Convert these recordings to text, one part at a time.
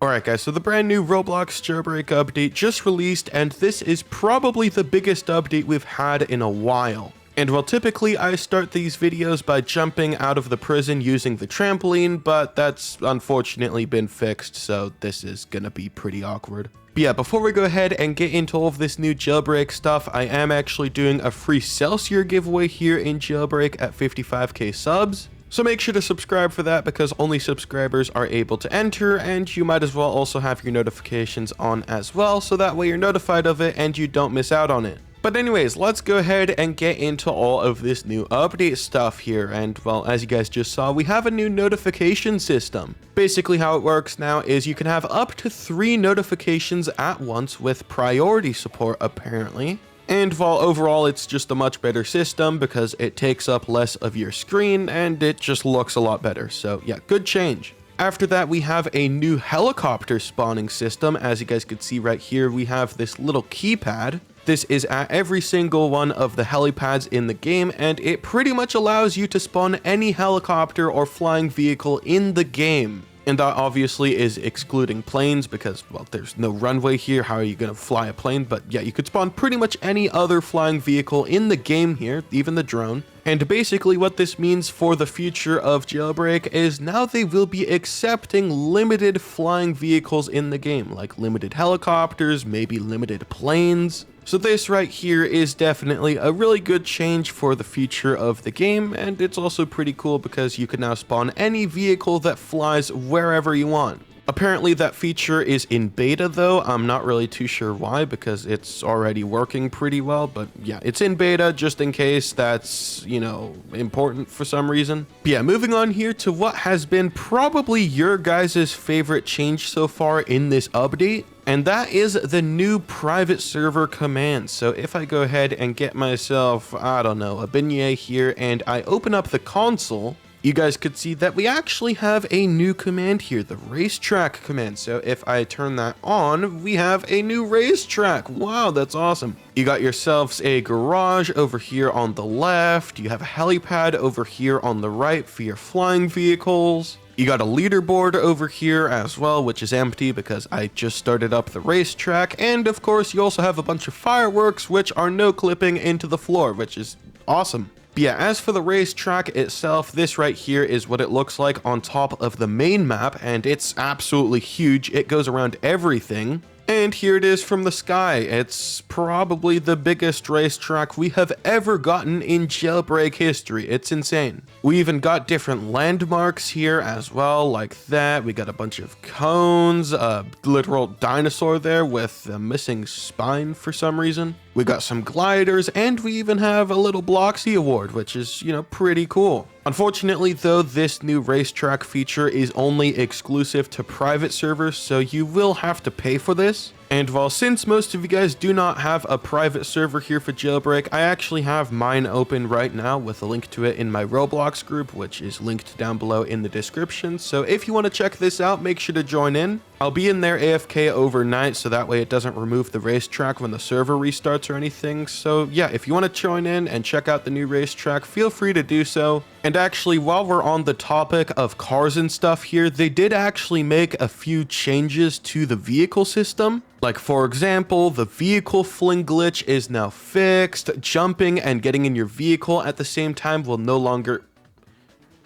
Alright guys, so the brand new Roblox Jailbreak update just released, and this is probably the biggest update we've had in a while. And while typically I start these videos by jumping out of the prison using the trampoline, but that's unfortunately been fixed, so this is gonna be pretty awkward. But yeah, before we go ahead and get into all of this new Jailbreak stuff, I am actually doing a free Celsius giveaway here in Jailbreak at 55k subs. So make sure to subscribe for that because only subscribers are able to enter, and you might as well also have your notifications on as well, so that way you're notified of it and you don't miss out on it. But anyways, let's go ahead and get into all of this new update stuff here, and well, as you guys just saw, we have a new notification system. Basically how it works now is you can have up to 3 notifications at once with priority support apparently. And while overall it's just a much better system because it takes up less of your screen and it just looks a lot better. So yeah, good change. After that, we have a new helicopter spawning system. As you guys can see right here, we have this little keypad. This is at every single one of the helipads in the game, and it pretty much allows you to spawn any helicopter or flying vehicle in the game. And that obviously is excluding planes because, well, there's no runway here. How are you going to fly a plane? But yeah, you could spawn pretty much any other flying vehicle in the game here, even the drone. And basically what this means for the future of Jailbreak is now they will be accepting limited flying vehicles in the game, like limited helicopters, maybe limited planes. So this right here is definitely a really good change for the future of the game, and it's also pretty cool because you can now spawn any vehicle that flies wherever you want. Apparently that feature is in beta though. I'm not really too sure why because it's already working pretty well, but yeah, it's in beta just in case that's, you know, important for some reason. But yeah, moving on here to what has been probably your guys' favorite change so far in this update. And that is the new private server command. So if I go ahead and get myself, I don't know, a beignet here, and I open up the console, you guys could see that we actually have a new command here, the racetrack command. So if I turn that on, we have a new racetrack. Wow, that's awesome. You got yourselves a garage over here on the left. You have a helipad over here on the right for your flying vehicles. You got a leaderboard over here as well, which is empty because I just started up the racetrack. And of course, you also have a bunch of fireworks, which are no clipping into the floor, which is awesome. But yeah, as for the racetrack itself, this right here is what it looks like on top of the main map, and it's absolutely huge. It goes around everything. And here it is from the sky. It's probably the biggest racetrack we have ever gotten in Jailbreak history. It's insane. We even got different landmarks here as well, like that. We got a bunch of cones, a literal dinosaur there with a missing spine for some reason. We got some gliders, and we even have a little Bloxy award, which is, you know, pretty cool. Unfortunately though, this new racetrack feature is only exclusive to private servers, so you will have to pay for this. And while since most of you guys do not have a private server here for Jailbreak, I actually have mine open right now with a link to it in my Roblox group, which is linked down below in the description. So if you want to check this out, make sure to join in. I'll be in there AFK overnight, so that way it doesn't remove the racetrack when the server restarts or anything. So yeah, if you want to join in and check out the new racetrack, feel free to do so. And actually, while we're on the topic of cars and stuff here, they did actually make a few changes to the vehicle system. Like for example, the vehicle fling glitch is now fixed. Jumping and getting in your vehicle at the same time will no longer...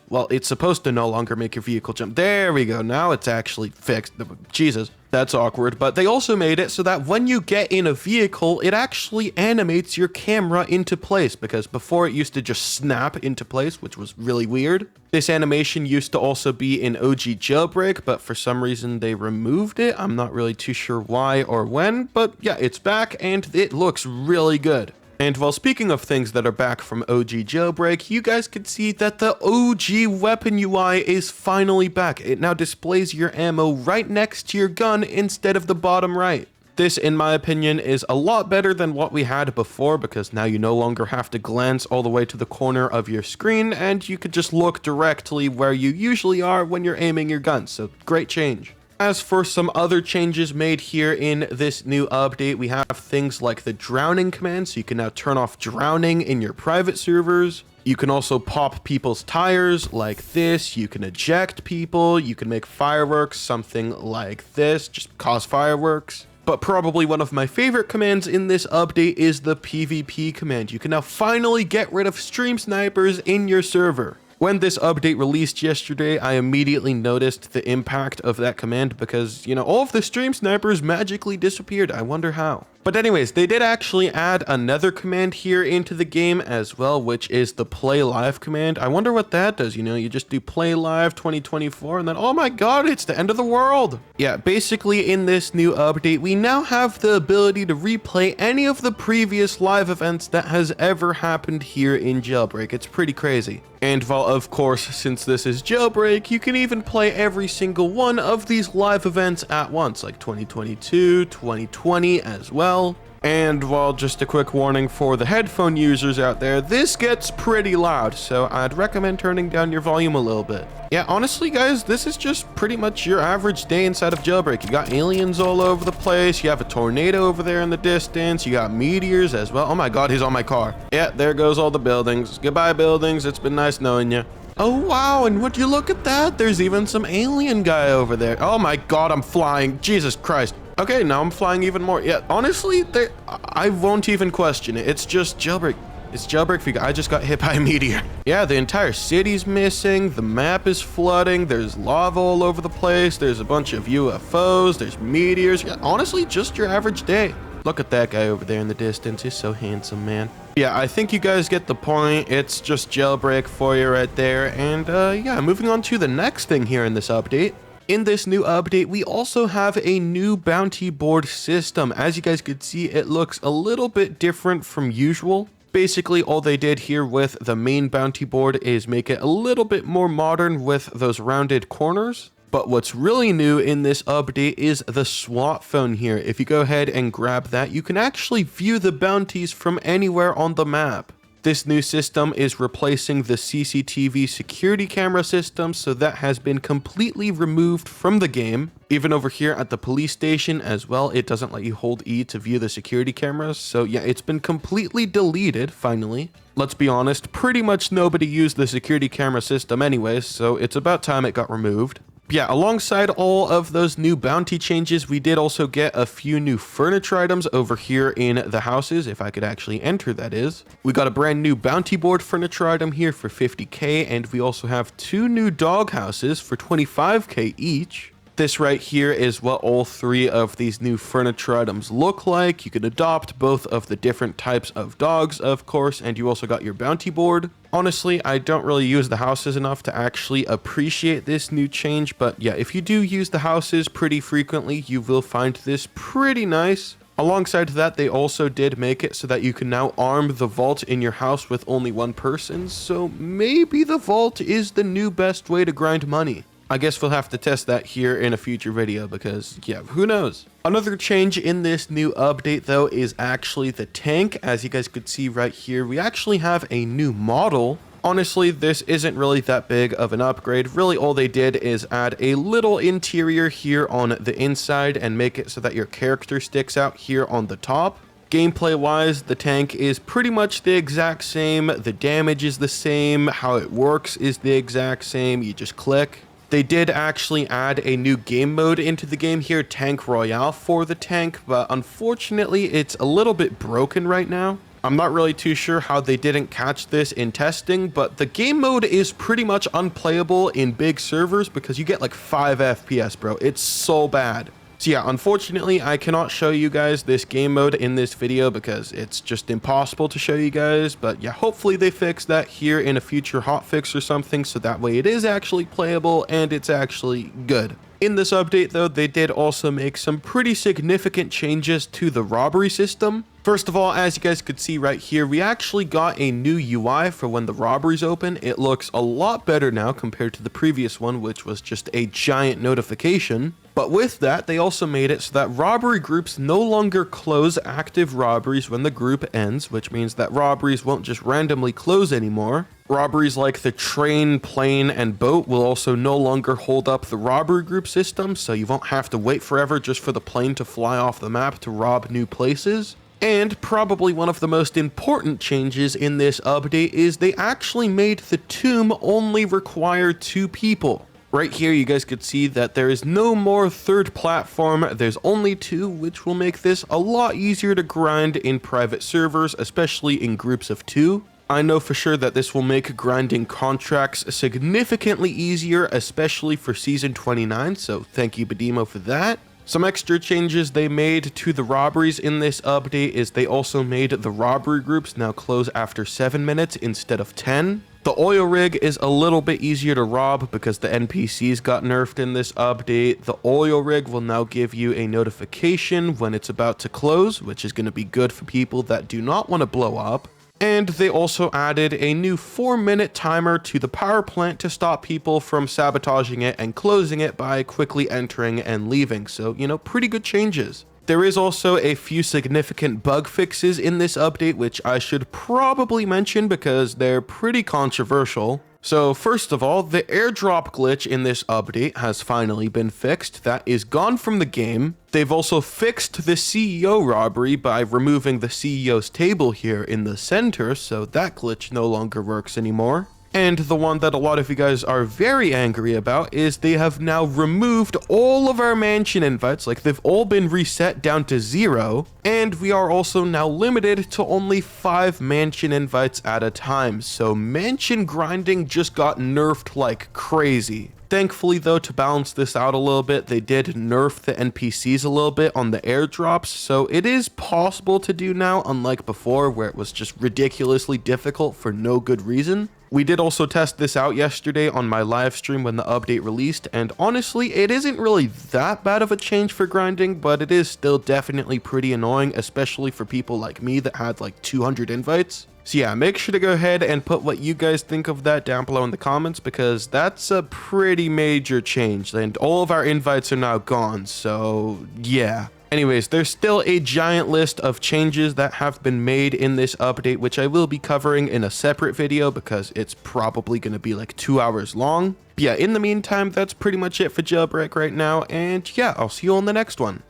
Well, it's supposed to no longer make your vehicle jump. There we go. Now it's actually fixed. Jesus, that's awkward. But they also made it so that when you get in a vehicle, it actually animates your camera into place, because before it used to just snap into place, which was really weird. This animation used to also be in OG Jailbreak, but for some reason they removed it. I'm not really too sure why or when, but yeah, it's back and it looks really good. And while speaking of things that are back from OG Jailbreak, you guys can see that the OG weapon UI is finally back. It now displays your ammo right next to your gun instead of the bottom right. This, in my opinion, is a lot better than what we had before because now you no longer have to glance all the way to the corner of your screen and you could just look directly where you usually are when you're aiming your gun. So great change. As for some other changes made here in this new update, we have things like the drowning command, so you can now turn off drowning in your private servers. You can also pop people's tires like this. You can eject people. You can make fireworks, something like this, just cause fireworks. But probably one of my favorite commands in this update is the PvP command. You can now finally get rid of stream snipers in your server. When this update released yesterday, I immediately noticed the impact of that command because, you know, all of the stream snipers magically disappeared. I wonder how. But anyways, they did actually add another command here into the game as well, which is the play live command. I wonder what that does. You know, you just do play live 2024 and then, oh my god, it's the end of the world. Yeah, basically in this new update, we now have the ability to replay any of the previous live events that has ever happened here in Jailbreak. It's pretty crazy. And while, of course, since this is Jailbreak, you can even play every single one of these live events at once, like 2022, 2020 as well. And while just a quick warning for the headphone users out there, this gets pretty loud, so I'd recommend turning down your volume a little bit. Yeah, honestly, guys, this is just pretty much your average day inside of Jailbreak. You got aliens all over the place. You have a tornado over there in the distance. You got meteors as well. Oh my god, he's on my car. Yeah, there goes all the buildings. Goodbye, buildings. It's been nice knowing you. Oh, wow, and would you look at that? There's even some alien guy over there. Oh my god, I'm flying. Jesus Christ. Okay, now I'm flying even more. Yeah, honestly, I won't even question it. It's just Jailbreak. It's Jailbreak for you. I just got hit by a meteor. Yeah, the entire city's missing. The map is flooding. There's lava all over the place. There's a bunch of UFOs. There's meteors. Yeah, honestly, just your average day. Look at that guy over there in the distance. He's so handsome, man. Yeah, I think you guys get the point. It's just Jailbreak for you right there. And yeah, moving on to the next thing here in this update. In this new update, we also have a new bounty board system. As you guys could see, it looks a little bit different from usual. Basically, all they did here with the main bounty board is make it a little bit more modern with those rounded corners. But what's really new in this update is the SWAT phone here. If you go ahead and grab that, you can actually view the bounties from anywhere on the map. This new system is replacing the CCTV security camera system, so that has been completely removed from the game. Even over here at the police station as well, it doesn't let you hold E to view the security cameras, so yeah, it's been completely deleted, finally. Let's be honest, pretty much nobody used the security camera system anyways, so it's about time it got removed. Yeah, alongside all of those new bounty changes, we did also get a few new furniture items over here in the houses, if I could actually enter, that is. We got a brand new bounty board furniture item here for 50k, and we also have 2 new dog houses for 25k each. This right here is what all 3 of these new furniture items look like. You can adopt both of the different types of dogs, of course, and you also got your bounty board. Honestly, I don't really use the houses enough to actually appreciate this new change, but yeah, if you do use the houses pretty frequently, you will find this pretty nice. Alongside that, they also did make it so that you can now arm the vault in your house with only 1 person, so maybe the vault is the new best way to grind money. I guess we'll have to test that here in a future video because, yeah, who knows? Another change in this new update, though, is actually the tank. As you guys could see right here, we actually have a new model. Honestly, this isn't really that big of an upgrade. Really, all they did is add a little interior here on the inside and make it so that your character sticks out here on the top. Gameplay wise, the tank is pretty much the exact same. The damage is the same. How it works is the exact same. You just click. They did actually add a new game mode into the game here, Tank Royale, for the tank, but unfortunately it's a little bit broken right now. I'm not really too sure how they didn't catch this in testing, but the game mode is pretty much unplayable in big servers because you get like 5 FPS, bro. It's so bad. So yeah, unfortunately, I cannot show you guys this game mode in this video because it's just impossible to show you guys. But yeah, hopefully they fix that here in a future hotfix or something, so that way it is actually playable and it's actually good. In this update, though, they did also make some pretty significant changes to the robbery system. First of all, as you guys could see right here, we actually got a new UI for when the robberies open. It looks a lot better now compared to the previous one, which was just a giant notification. But with that, they also made it so that robbery groups no longer close active robberies when the group ends, which means that robberies won't just randomly close anymore. Robberies like the train, plane, and boat will also no longer hold up the robbery group system, so you won't have to wait forever just for the plane to fly off the map to rob new places. And probably one of the most important changes in this update is they actually made the tomb only require 2 people. Right here, you guys could see that there is no more third platform, there's only 2, which will make this a lot easier to grind in private servers, especially in groups of 2. I know for sure that this will make grinding contracts significantly easier, especially for Season 29, so thank you Badimo for that. Some extra changes they made to the robberies in this update is they also made the robbery groups now close after 7 minutes instead of 10. The oil rig is a little bit easier to rob because the NPCs got nerfed in this update. The oil rig will now give you a notification when it's about to close, which is going to be good for people that do not want to blow up. And they also added a new 4-minute timer to the power plant to stop people from sabotaging it and closing it by quickly entering and leaving. So, pretty good changes. There is also a few significant bug fixes in this update, which I should probably mention because they're pretty controversial. So first of all, the airdrop glitch in this update has finally been fixed. That is gone from the game. They've also fixed the CEO robbery by removing the CEO's table here in the center, so that glitch no longer works anymore. And the one that a lot of you guys are very angry about is they have now removed all of our mansion invites, like they've all been reset down to 0, and we are also now limited to only 5 mansion invites at a time, so mansion grinding just got nerfed like crazy. Thankfully though, to balance this out a little bit, they did nerf the NPCs a little bit on the airdrops, so it is possible to do now, unlike before where it was just ridiculously difficult for no good reason. We did also test this out yesterday on my live stream when the update released, and honestly, it isn't really that bad of a change for grinding, but it is still definitely pretty annoying, especially for people like me that had like 200 invites. So yeah, make sure to go ahead and put what you guys think of that down below in the comments, because that's a pretty major change, and all of our invites are now gone, so yeah. Anyways, there's still a giant list of changes that have been made in this update, which I will be covering in a separate video because it's probably going to be like 2 hours long. But yeah, in the meantime, that's pretty much it for Jailbreak right now, and yeah, I'll see you on the next one.